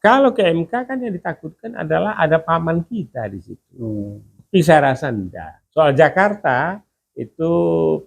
Kalau ke MK kan yang ditakutkan adalah ada paman kita di situ. Tapi saya rasa enggak. Soal Jakarta itu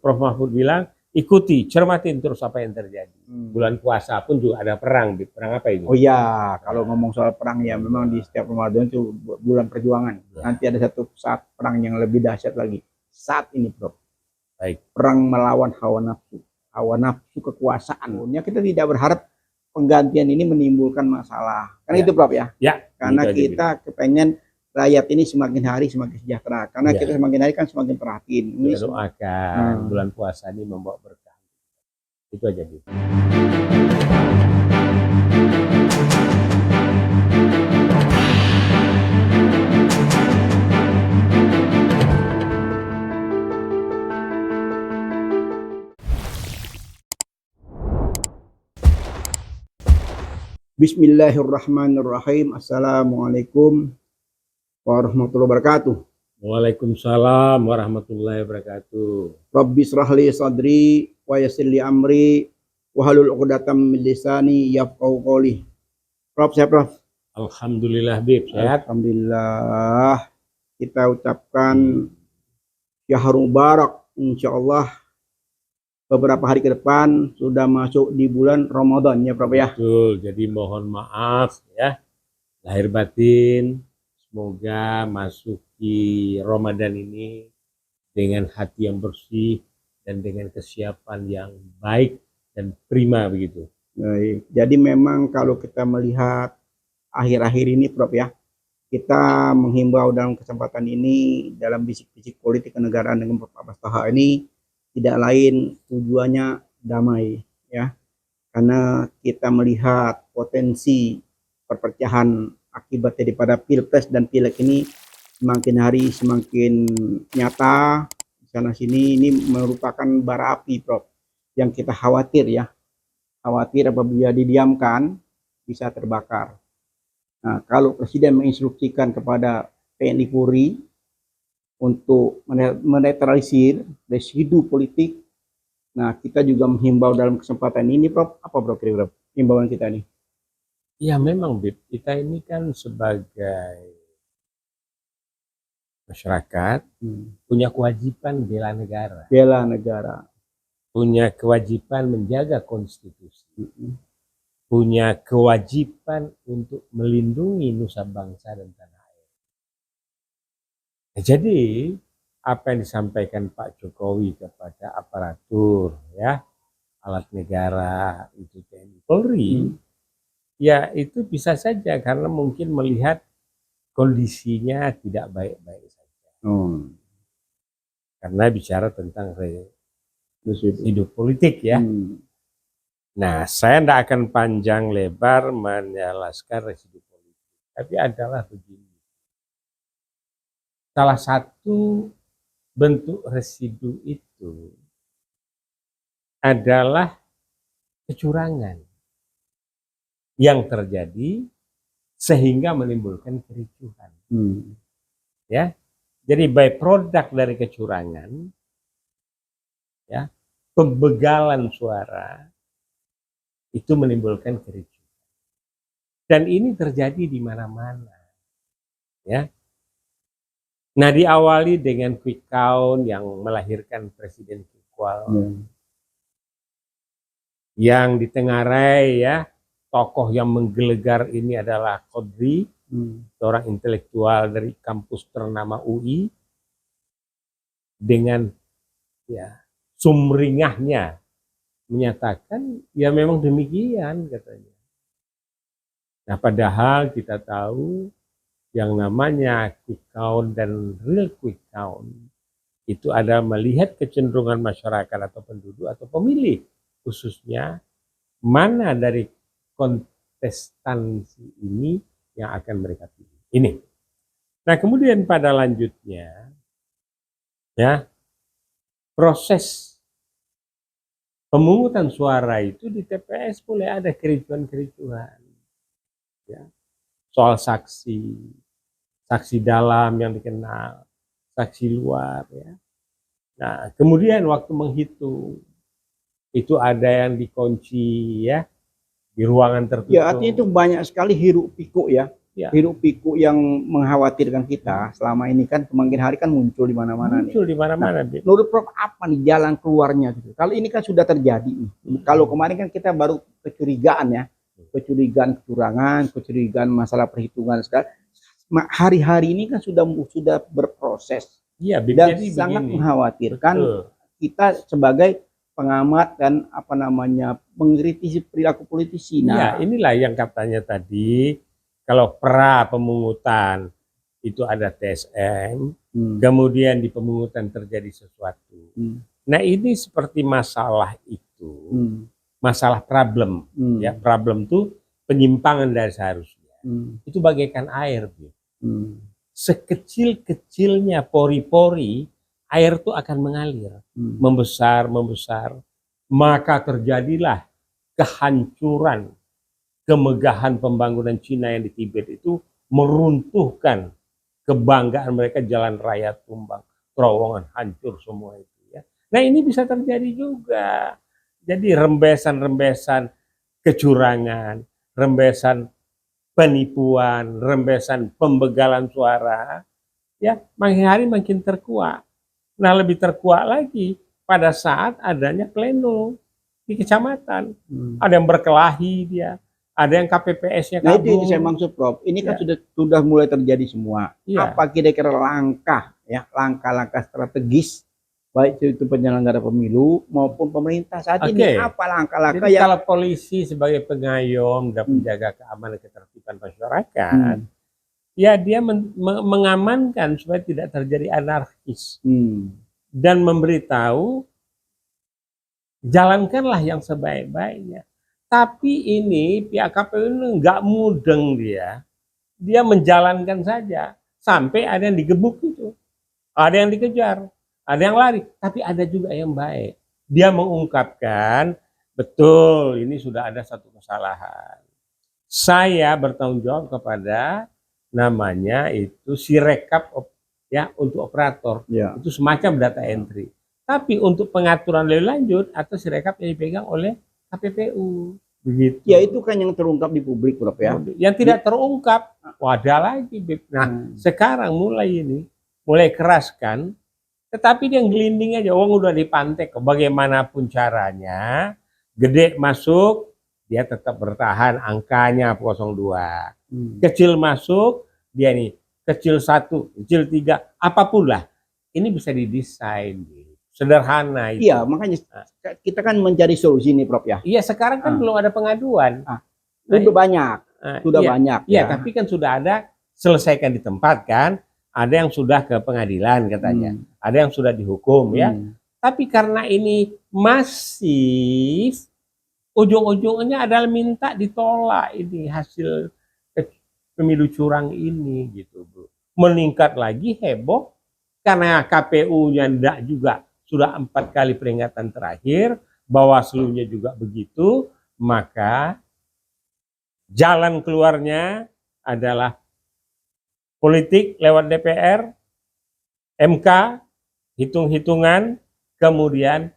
Prof Mahfud bilang ikuti, cermatin terus apa yang terjadi. Bulan puasa pun juga ada perang. Perang apa itu? Oh iya, kalau ngomong soal perang ya memang di setiap Ramadan itu bulan perjuangan. Nanti ada satu saat perang yang lebih dahsyat lagi. Saat ini, Bro. Baik. Perang melawan hawa nafsu kekuasaan. Ya kita tidak berharap penggantian ini menimbulkan masalah. Kan itu, Prof ya? Ya. Karena kita kepengen rakyat ini semakin hari semakin sejahtera. Karena kita semakin hari kan semakin perhatiin. Ini doakan bulan puasa ini membawa berkah. Itu aja, Bu. Bismillahirrahmanirrahim. Assalamualaikum warahmatullahi wabarakatuh. Waalaikumsalam warahmatullahi wabarakatuh. Rabbi shrahli sadri wa yassir li amri wa halul 'uqdatam min lisani yafqahu qawli. Prof, sehat, Prof? Alhamdulillah, Bib, sehat. Alhamdulillah. Kita ucapkan Syahrul Mubarak, insyaallah beberapa hari ke depan sudah masuk di bulan Ramadan ya, Prof ya. Betul. Jadi mohon maaf ya lahir batin. Semoga masuki Ramadan ini dengan hati yang bersih dan dengan kesiapan yang baik dan prima begitu. Baik. Jadi memang kalau kita melihat akhir-akhir ini, Prof ya, kita menghimbau dalam kesempatan ini dalam bisik-bisik politik kenegaraan dengan Prof Abbas Taha ini tidak lain tujuannya damai ya, karena kita melihat potensi perpecahan akibat daripada pilpres dan pileg ini semakin hari semakin nyata di sana sini. Ini merupakan bara api, Prof, yang kita khawatir ya, khawatir apabila didiamkan bisa terbakar. Nah, kalau Presiden menginstruksikan kepada TNI Polri untuk menetralisir residu politik, nah kita juga menghimbau dalam kesempatan ini, Prof, apa Prof kira-kira himbauan kita nih? Ya memang, Bib, kita ini kan sebagai masyarakat punya kewajiban bela negara. Bela negara. Punya kewajiban menjaga konstitusi. Punya kewajiban untuk melindungi nusa bangsa dan tanah air. Nah, jadi apa yang disampaikan Pak Jokowi kepada aparatur ya, alat negara itu TNI Polri, ya itu bisa saja karena mungkin melihat kondisinya tidak baik-baik saja. Karena bicara tentang hidup politik ya. Nah, saya tidak akan panjang lebar menjelaskan residu politik, tapi adalah begini. Salah satu bentuk residu itu adalah kecurangan yang terjadi sehingga menimbulkan kericuhan. Ya, jadi byproduct dari kecurangan, ya, pembegalan suara itu menimbulkan kericuhan. Dan ini terjadi di mana-mana. Ya. Nah, diawali dengan quick count yang melahirkan presiden kual. Yang ditengarai ya, tokoh yang menggelegar ini adalah Qodri, seorang intelektual dari kampus ternama UI, dengan ya sumringahnya menyatakan ya memang demikian katanya. Nah, padahal kita tahu yang namanya quick count dan real quick count itu ada melihat kecenderungan masyarakat atau penduduk atau pemilih khususnya mana dari kontestansi ini yang akan mereka pilih. Ini. Nah, kemudian pada lanjutnya ya proses pemungutan suara itu di TPS boleh ada kericuhan-kericuhan. Ya. Soal saksi dalam yang dikenal, saksi luar ya. Nah, kemudian waktu menghitung itu ada yang dikunci ya, di ruangan tertutup. Ya, artinya itu banyak sekali hiruk pikuk ya. Ya. Hiruk pikuk yang mengkhawatirkan kita selama ini kan semakin hari kan muncul di mana-mana nih. Muncul di mana-mana. Menurut Prof apa nih jalan keluarnya gitu? Kalau ini kan sudah terjadi nih. Kalau kemarin kan kita baru kecurigaan ya. Kecurigaan kecurangan, kecurigaan masalah perhitungan sekarang. Hari-hari ini kan sudah berproses. Iya, Dan sangat mengkhawatirkan. Betul. Kita sebagai pengamat dan mengkritisi perilaku politisi. Nah, ya, inilah yang katanya tadi kalau pra pemungutan itu ada TSM, kemudian di pemungutan terjadi sesuatu. Nah, ini seperti masalah itu, masalah problem, ya, problem itu penyimpangan dari seharusnya. Itu bagaikan air, sekecil-kecilnya pori-pori air itu akan mengalir, membesar, maka terjadilah kehancuran, kemegahan pembangunan Cina yang di Tibet itu meruntuhkan kebanggaan mereka, jalan raya tumbang, terowongan hancur semua itu ya. Nah, ini bisa terjadi juga. Jadi rembesan-rembesan kecurangan, rembesan penipuan, rembesan pembegalan suara, ya makin hari makin terkuat. Nah, lebih terkuat lagi pada saat adanya pleno di kecamatan. Ada yang berkelahi dia, ada yang KPPS-nya kabur. Nah, itu saya maksud Prof. Ini kan sudah mulai terjadi semua. Apa kira-kira langkah-langkah strategis baik itu penyelenggara pemilu maupun pemerintah saat ini, apa langkah-langkah yang kalau polisi sebagai pengayom dan penjaga keamanan ketertiban masyarakat, ya dia mengamankan supaya tidak terjadi anarkis dan memberitahu jalankanlah yang sebaik-baiknya. Tapi ini pihak KPU ini nggak mudeng, dia menjalankan saja sampai ada yang digebuk itu, ada yang dikejar, ada yang lari, tapi ada juga yang baik. Dia mengungkapkan betul ini sudah ada satu kesalahan. Saya bertanggung jawab kepada namanya itu Sirekap ya untuk operator, itu semacam data entry. Tapi untuk pengaturan lebih lanjut atau Sirekap yang dipegang oleh KPPU, begitu. Ya itu kan yang terungkap di publik, Prof ya. Yang tidak terungkap, wadah lagi. Nah, sekarang mulai keraskan, tetapi dia gelinding aja, uang udah dipantek, bagaimanapun caranya, gede masuk, dia tetap bertahan angkanya 02. Kecil masuk, dia nih kecil 1, kecil 3, apapun lah. Ini bisa didesain, sederhana itu. Iya, makanya kita kan mencari solusi nih, Prof ya. Iya, sekarang kan belum ada pengaduan. Sudah banyak, banyak. Iya, tapi kan sudah ada, selesaikan di tempat kan. Ada yang sudah ke pengadilan katanya, ada yang sudah dihukum ya. Tapi karena ini masif, ujung-ujungnya adalah minta ditolak ini hasil pemilu curang ini gitu, Bro. Meningkat lagi heboh karena KPU-nya enggak juga sudah 4 kali peringatan terakhir, Bawaslu-nya juga begitu, maka jalan keluarnya adalah politik lewat DPR, MK, hitung-hitungan, kemudian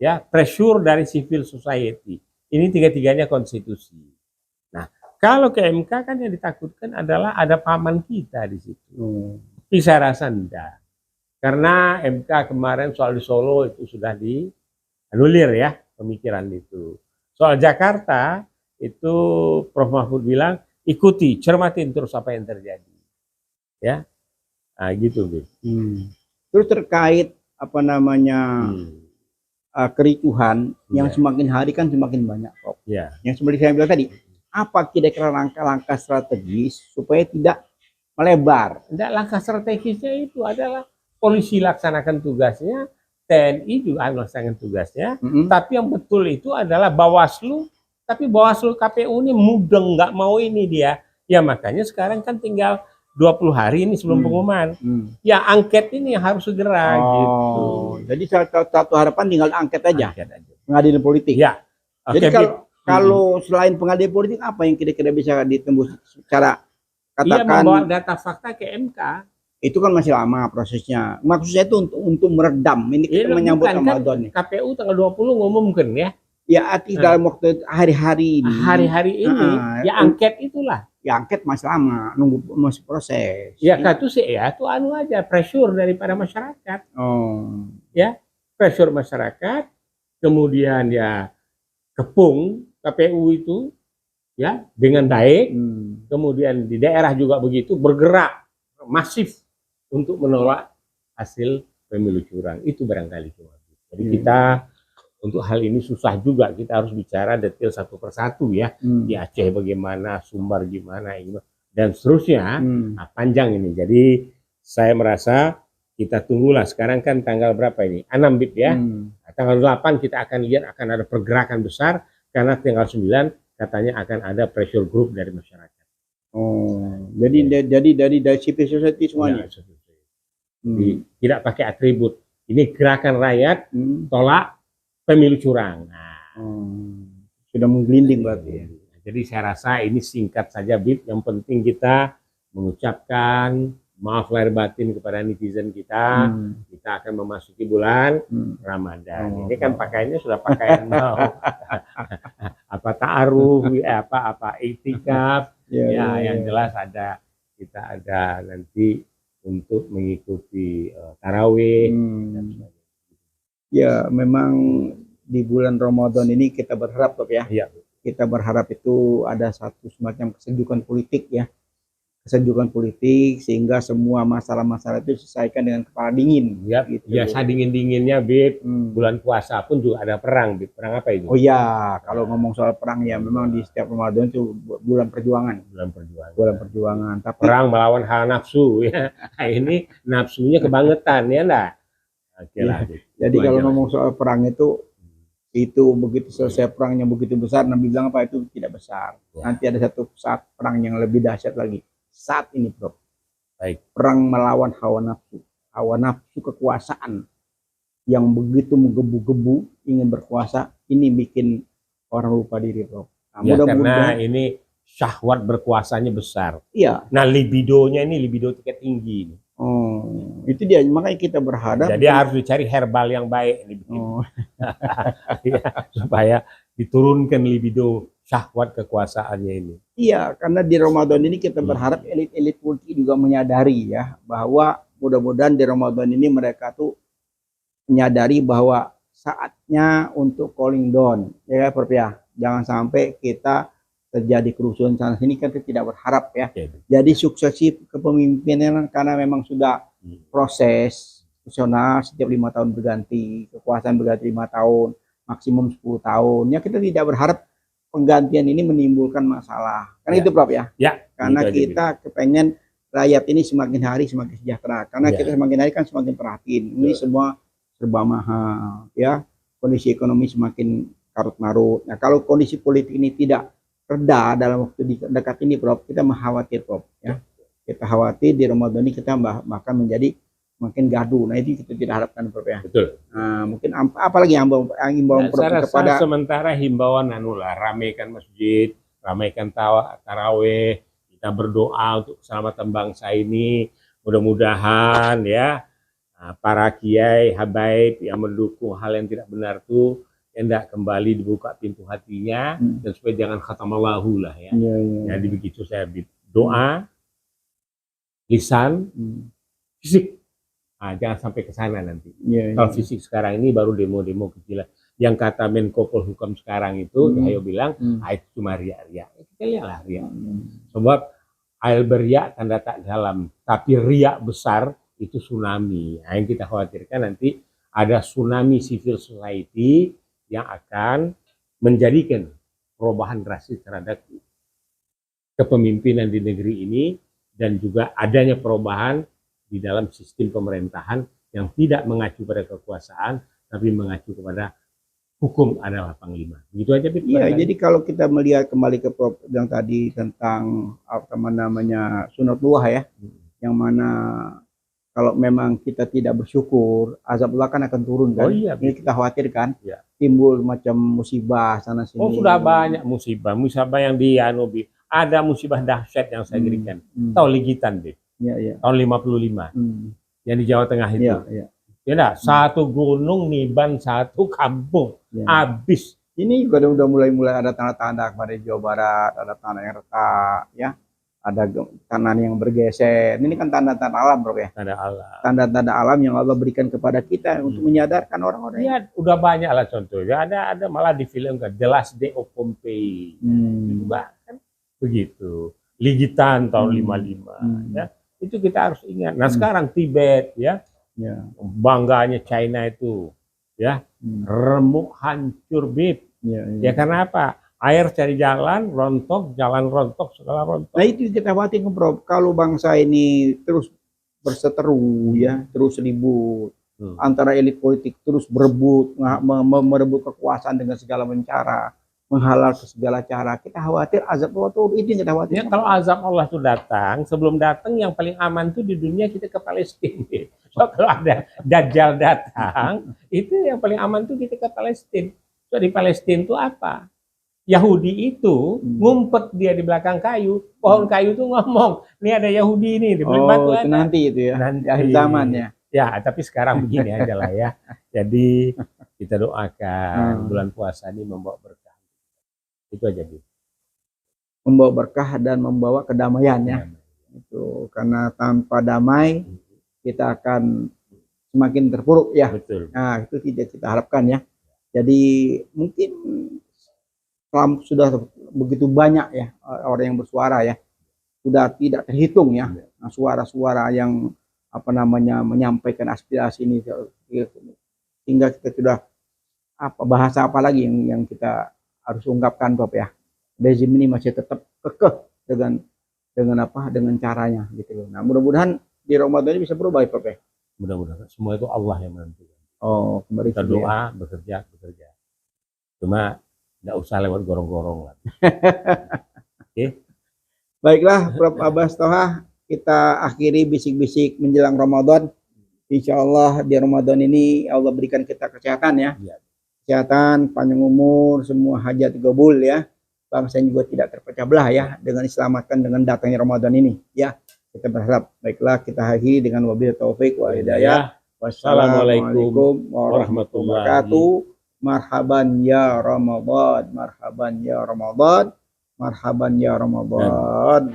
ya pressure dari civil society. Ini tiga-tiganya konstitusi. Nah, kalau ke MK kan yang ditakutkan adalah ada paman kita di situ. Tapi saya rasa enggak. Karena MK kemarin soal di Solo itu sudah dianulir ya pemikiran itu. Soal Jakarta itu Prof Mahfud bilang ikuti, cermatin terus apa yang terjadi. Ya, nah, gitu, Bu. Terus terkait kericuhan yang semakin hari kan semakin banyak, Prof. Yang seperti saya bilang tadi, apa kira-kira langkah-langkah strategis supaya tidak melebar? Tidak, langkah strategisnya itu adalah polisi laksanakan tugasnya, TNI juga melaksanakan tugasnya, tapi yang betul itu adalah Bawaslu, tapi Bawaslu KPU ini mudeng, nggak mau ini dia. Ya makanya sekarang kan tinggal 20 hari ini sebelum pengumuman. Ya angket ini harus segera gitu. Jadi satu harapan tinggal angket aja. Pengadilan politik. Ya. Jadi kalau selain pengadilan politik apa yang kira-kira bisa ditembus secara katakan membawa data fakta ke MK. Itu kan masih lama prosesnya. Maksudnya itu untuk meredam. Ini kita menyambut Ramadan nih. KPU tanggal 20 ngumumkan ya. Ya, arti dalam waktu hari-hari ini. Hari-hari ini, ya angket itulah. Ya angket masih lama, nunggu masih proses. Ya katu sih ya, tuh anu aja pressure daripada masyarakat. Oh. Ya, pressure masyarakat, kemudian ya kepung KPU itu ya dengan baik, kemudian di daerah juga begitu bergerak masif untuk menolak hasil pemilu curang. Itu barangkali cuma. Jadi kita untuk hal ini susah juga, kita harus bicara detail satu persatu ya. Di Aceh bagaimana, Sumbar gimana, dan seterusnya. Nah, panjang ini. Jadi saya merasa kita tunggulah. Sekarang kan tanggal berapa ini? 6 Bib ya. Nah, tanggal 8 kita akan lihat akan ada pergerakan besar karena tanggal 9 katanya akan ada pressure group dari masyarakat. Oh, jadi dari civil society semuanya. Ya, jadi, tidak pakai atribut. Ini gerakan rakyat tolak pemilu curang. Nah, sudah menggelinding berarti ya. Jadi saya rasa ini singkat saja Bib. Yang penting kita mengucapkan maaf lahir batin kepada netizen kita. Kita akan memasuki bulan Ramadan. Ini kan pakaiannya sudah pakaian mau apa ta'aruf, apa iktikaf. Yang jelas kita ada nanti untuk mengikuti tarawih dan sebagainya. Ya, memang di bulan Ramadan ini kita berharap ya. Kita berharap itu ada satu semacam kesejukan politik ya. Kesejukan politik sehingga semua masalah-masalah itu diselesaikan dengan kepala dingin. Gitu. Biasa dingin-dinginnya Bib. Bulan puasa pun juga ada perang Bib. Perang apa itu? Oh ya, kalau ngomong soal perang ya memang di setiap Ramadan itu bulan perjuangan. Bulan perjuangan. Tapi perang melawan hawa nafsu ya. Ini nafsunya kebangetan ya enggak? Jadi kalau ngomong soal perang itu begitu selesai perangnya begitu besar, Nabi bilang apa itu tidak besar. Nanti ada satu saat perang yang lebih dahsyat lagi. Saat ini, Bro. Baik. Perang melawan hawa nafsu kekuasaan yang begitu menggebu-gebu ingin berkuasa, ini bikin orang lupa diri, Bro. Nah, karena ini syahwat berkuasanya besar. Iya. Nah, libidonya ini libido tingkat tinggi ini. Oh, itu dia makanya kita berharap. Jadi harus dicari herbal yang baik ini supaya diturunkan libido syahwat kekuasaannya ini. Iya, karena di Ramadan ini kita berharap elit-elit politik juga menyadari ya bahwa mudah-mudahan di Ramadan ini mereka tuh menyadari bahwa saatnya untuk calling down ya Prof ya. Jangan sampai kita terjadi kerusuhan sana sini, kan kita tidak berharap ya. Jadi suksesi kepemimpinan karena memang sudah proses nasional setiap 5 tahun berganti, kekuasaan berganti 5 tahun, maksimum 10 tahun. Ya kita tidak berharap penggantian ini menimbulkan masalah. Kan itu Prof ya. Karena kita kepengen rakyat ini semakin hari semakin sejahtera. Karena kita semakin hari kan semakin perhatiin. Ini semua serba mahal ya. Kondisi ekonomi semakin karut-marut. Nah, kalau kondisi politik ini tidak reda dalam waktu dekat ini, Prof, kita khawatir, Prof. Ya, kita khawatir di Ramadan ini kita bahkan menjadi makin gaduh. Nah, itu kita tidak harapkan, Prof ya. Betul. Nah, mungkin apalagi himbauan Prof kepada sementara himbauan ramaikan masjid, ramaikan tarawih, kita berdoa untuk keselamatan bangsa ini. Mudah-mudahan ya para kiai habaib yang mendukung hal yang tidak benar itu hendak kembali dibuka pintu hatinya dan supaya jangan khatamallahu lah ya. Jadi begitu saya doa, lisan, fisik. Nah, jangan sampai ke sana nanti. Kalau fisik sekarang ini baru demo-demo kecilan. Yang kata Menko Polhukam sekarang itu, ayo bilang, itu cuma riak-riak. Kita lihatlah riak. Sebab air beriak tanda tak dalam, tapi riak besar itu tsunami. Nah, yang kita khawatirkan nanti ada tsunami civil society yang akan menjadikan perubahan drastis terhadap kepemimpinan di negeri ini dan juga adanya perubahan di dalam sistem pemerintahan yang tidak mengacu pada kekuasaan tapi mengacu kepada hukum adalah panglima. Begitu aja. Iya, jadi kalau kita melihat kembali ke Prof yang tadi tentang apa namanya sunatullah ya, yang mana kalau memang kita tidak bersyukur, azabullah kan akan turun kan. Ini kita khawatirkan. Timbul macam musibah sana sini. Oh, sudah banyak musibah yang ada musibah dahsyat yang saya berikan. Tahu Ligitan deh. Tahun 55. Yang di Jawa Tengah itu. Ya enggak, satu gunung niban satu kampung. Habis Ini juga udah mulai ada tanda-tanda kemarin Jawa Barat, ada tanah yang retak, ya, ada tanah yang bergeser. Ini kan tanda-tanda alam, bro ya. Tanda alam. Tanda-tanda alam yang Allah berikan kepada kita untuk menyadarkan orang-orang. Ya, udah banyak lah contohnya. Ada malah di film kan, The Last Day of Pompeii. Kan begitu. Ligitan tahun 55. Ya, itu kita harus ingat. Nah sekarang Tibet, ya, bangganya China itu, ya, remuk hancur bib. Ya karena apa? Air cari jalan rontok, segala rontok. Nah itu kita khawatir, bro, kalau bangsa ini terus berseteru, ya, terus ribut, antara elit politik terus berebut, merebut kekuasaan dengan segala cara, menghalal ke segala cara, kita khawatir azab Allah tuh, itu yang kita khawatir. Ya, kalau azab Allah itu datang, sebelum datang yang paling aman tuh di dunia kita ke Palestina. So, kalau ada Dajjal datang, itu yang paling aman tuh kita ke Palestina. So, di Palestina itu apa? Yahudi itu ngumpet dia di belakang kayu, pohon kayu tuh ngomong, ini ada Yahudi ini di batu itu nanti itu ya, nanti akhir zaman ya. Ya, tapi sekarang begini aja lah ya. Jadi kita doakan bulan puasa ini membawa berkah. Itu aja gitu. Membawa berkah dan membawa kedamaian ya. Itu karena tanpa damai kita akan semakin terpuruk ya. Betul. Nah, itu tidak kita harapkan ya. Jadi mungkin sudah begitu banyak ya orang yang bersuara ya. Sudah tidak terhitung ya. Nah, suara-suara yang apa namanya menyampaikan aspirasi ini, sehingga kita sudah bahasa apa lagi yang kita harus ungkapkan, Bapak ya. Rezim ini masih tetap kekeh dengan caranya gitu loh. Nah, mudah-mudahan di Ramadan ini bisa berubah, Bapak ya. Mudah-mudahan semua itu Allah yang menentukan. Oh, kembali kita doa, bekerja. Cuma tidak usah lewat gorong-gorong lah. Oke. Baiklah, Prof. Abbas Toha, kita akhiri bisik-bisik menjelang Ramadan. Insya Allah di Ramadan ini Allah berikan kita kesehatan ya. Kesehatan, panjang umur, semua hajat gabul ya. Bangsa juga tidak terpecah belah ya dengan diselamatkan dengan datangnya Ramadan ini ya. Kita berharap. Baiklah, kita akhiri dengan wabillahi taufik wa hidayah. Wassalamualaikum warahmatullahi wabarakatuh. Marhaban ya Ramadan, marhaban ya Ramadan, marhaban ya Ramadan.